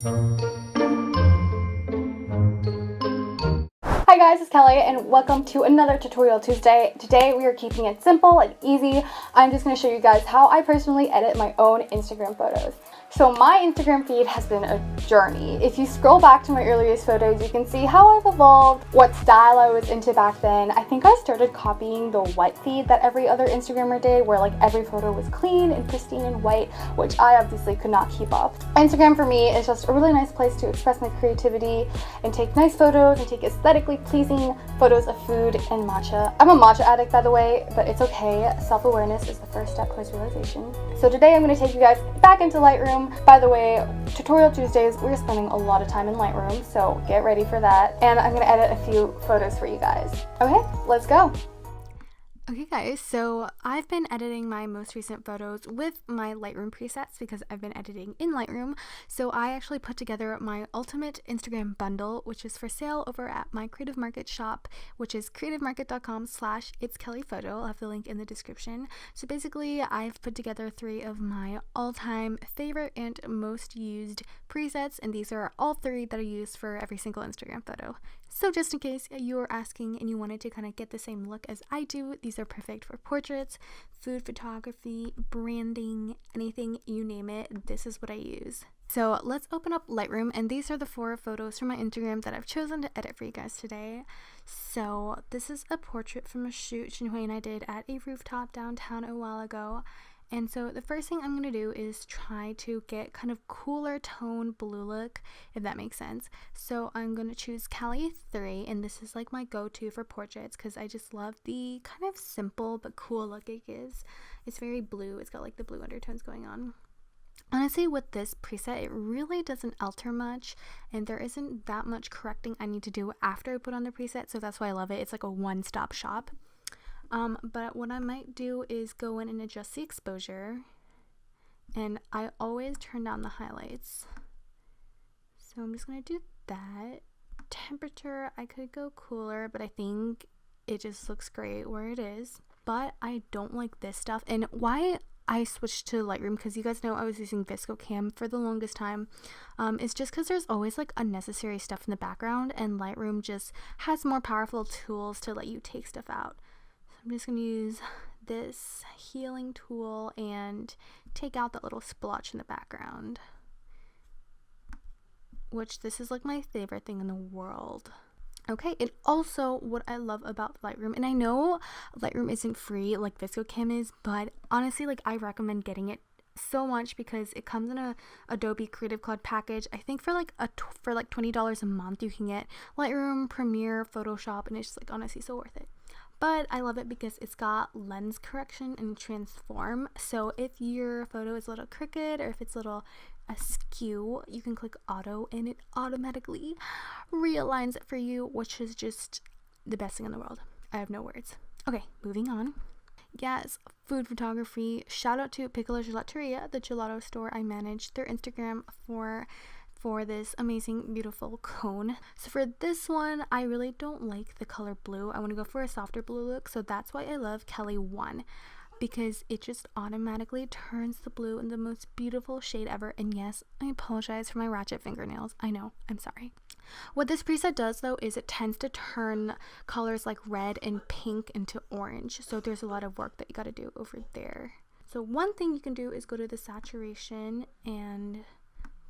Hi guys, it's Kelly and welcome to another Tutorial Tuesday. Today we are keeping it simple and easy. I'm just going to show you guys how I personally edit my own Instagram photos. So my Instagram feed has been a journey. If you scroll back to my earliest photos, you can see how I've evolved, what style I was into back then. I think I started copying the white feed that every other Instagrammer did, where like every photo was clean and pristine and white, which I obviously could not keep up. Instagram for me is just a really nice place to express my creativity and take nice photos and take aesthetically pleasing photos of food and matcha. I'm a matcha addict, by the way, but it's okay. Self-awareness is the first step towards realization. So today I'm going to take you guys back into Lightroom. By the way, Tutorial Tuesdays, we're spending a lot of time in Lightroom, so get ready for that. And I'm going to edit a few photos for you guys. Okay, let's go. Okay guys, so I've been editing my most recent photos with my Lightroom presets because I've been editing in Lightroom. So I actually put together my ultimate Instagram bundle, which is for sale over at my Creative Market shop, which is creativemarket.com/itskellyphoto. I'll have the link in the description. So basically, I've put together 3 of my all-time favorite and most used presets, and these are all 3 that I use for every single Instagram photo. So just in case you were asking and you wanted to kind of get the same look as I do, these are perfect for portraits, food photography, branding, anything, you name it. This is what I use. So let's open up Lightroom, and these are the 4 photos from my Instagram that I've chosen to edit for you guys today. So this is a portrait from a shoot Shinhui and I did at a rooftop downtown a while ago. And so the first thing I'm going to do is try to get kind of cooler tone blue look, if that makes sense. So I'm going to choose Cali 3, and this is like my go-to for portraits because I just love the kind of simple but cool look it gives. It's very blue. It's got like the blue undertones going on. Honestly, with this preset, it really doesn't alter much, and there isn't that much correcting I need to do after I put on the preset, so that's why I love it. It's like a one-stop shop. But what I might do is go in and adjust the exposure, and I always turn down the highlights. So I'm just going to do that. Temperature, I could go cooler, but I think it just looks great where it is. But I don't like this stuff, and why I switched to Lightroom, because you guys know I was using ViscoCam for the longest time, it's just because there's always like unnecessary stuff in the background, and Lightroom just has more powerful tools to let you take stuff out. I'm just going to use this healing tool and take out that little splotch in the background, which this is like my favorite thing in the world. Okay, and also what I love about Lightroom, and I know Lightroom isn't free like ViscoCam is, but honestly, like I recommend getting it so much because it comes in a Adobe Creative Cloud package. I think for like $20 a month you can get Lightroom, Premiere, Photoshop, and it's just like honestly so worth it. But I love it because it's got lens correction and transform. So if your photo is a little crooked or if it's a little askew, you can click auto and it automatically realigns it for you, which is just the best thing in the world. I have no words. Okay, moving on. Yes, food photography. Shout out to Piccola Gelateria, the gelato store I manage their Instagram for this amazing beautiful cone. So for this one, I really don't like the color blue. I want to go for a softer blue look, so that's why I love Kelly 1, because it just automatically turns the blue in the most beautiful shade ever. And yes, I apologize for my ratchet fingernails. I know, I'm sorry. What this preset does though is it tends to turn colors like red and pink into orange, so there's a lot of work that you got to do over there. So one thing you can do is go to the saturation and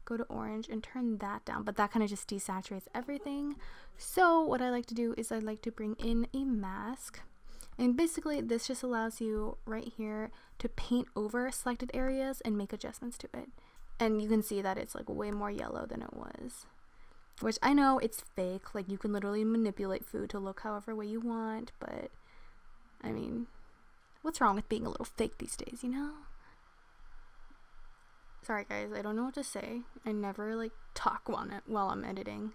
go to orange and turn that down, but that kind of just desaturates everything. So what I like to do is I like to bring in a mask, and basically this just allows you right here to paint over selected areas and make adjustments to it. And you can see that it's like way more yellow than it was, which I know it's fake, like you can literally manipulate food to look however way you want, but I mean, what's wrong with being a little fake these days, you know? Sorry guys, I don't know what to say. I never like talk while I'm editing.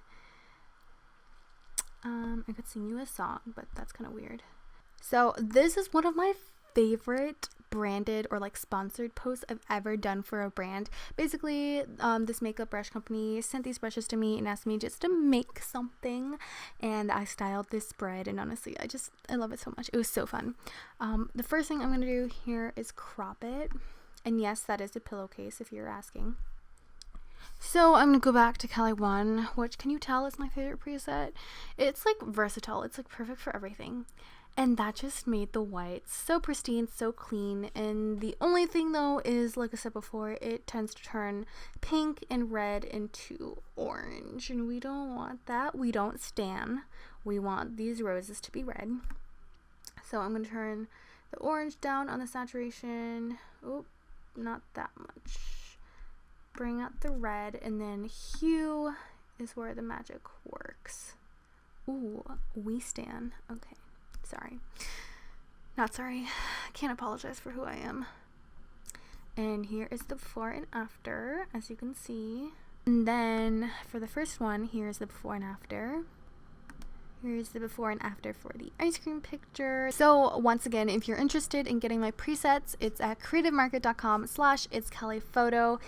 I could sing you a song, but that's kind of weird. So this is one of my favorite branded or like sponsored posts I've ever done for a brand. Basically, this makeup brush company sent these brushes to me and asked me just to make something, and I styled this spread, and honestly I love it so much. It was so fun. The first thing I'm gonna do here is crop it, and yes, that is a pillowcase if you're asking. So I'm gonna go back to Cali 1, which, can you tell, is my favorite preset? It's like versatile, it's like perfect for everything. And that just made the whites so pristine, so clean. And the only thing though is, like I said before, it tends to turn pink and red into orange. And we don't want that. We don't stan. We want these roses to be red. So I'm going to turn the orange down on the saturation. Oh, not that much. Bring out the red, and then hue is where the magic works. Ooh, we stan. Okay. Sorry. Not sorry. I can't apologize for who I am. And here is the before and after, as you can see. And then for the first one, here's the before and after. Here's the before and after for the ice cream picture. So once again, if you're interested in getting my presets, it's at creativemarket.com/itskellyphoto.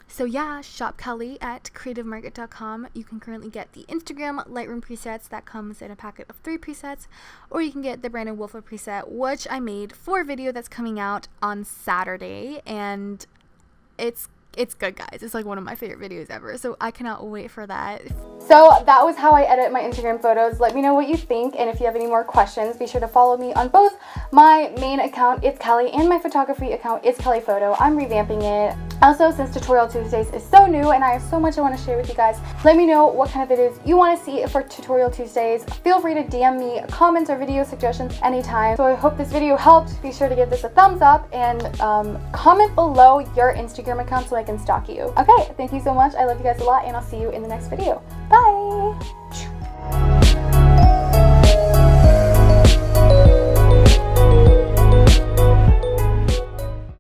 So yeah, shop Kelly at creativemarket.com. You can currently get the Instagram Lightroom presets that comes in a packet of 3 presets, or you can get the Brandon Wolfer preset, which I made for a video that's coming out on Saturday, and it's good, guys. It's like one of my favorite videos ever, so I cannot wait for that. So that was how I edit my Instagram photos. Let me know what you think, and if you have any more questions, be sure to follow me on both my main account, It's Kelly, and my photography account, It's Kelly Photo. I'm revamping it. Also, since Tutorial Tuesdays is so new and I have so much I want to share with you guys, let me know what kind of videos you want to see for Tutorial Tuesdays. Feel free to DM me comments or video suggestions anytime. So I hope this video helped. Be sure to give this a thumbs up and comment below your Instagram account so I can stalk you. Okay, thank you so much. I love you guys a lot, and I'll see you in the next video. Bye!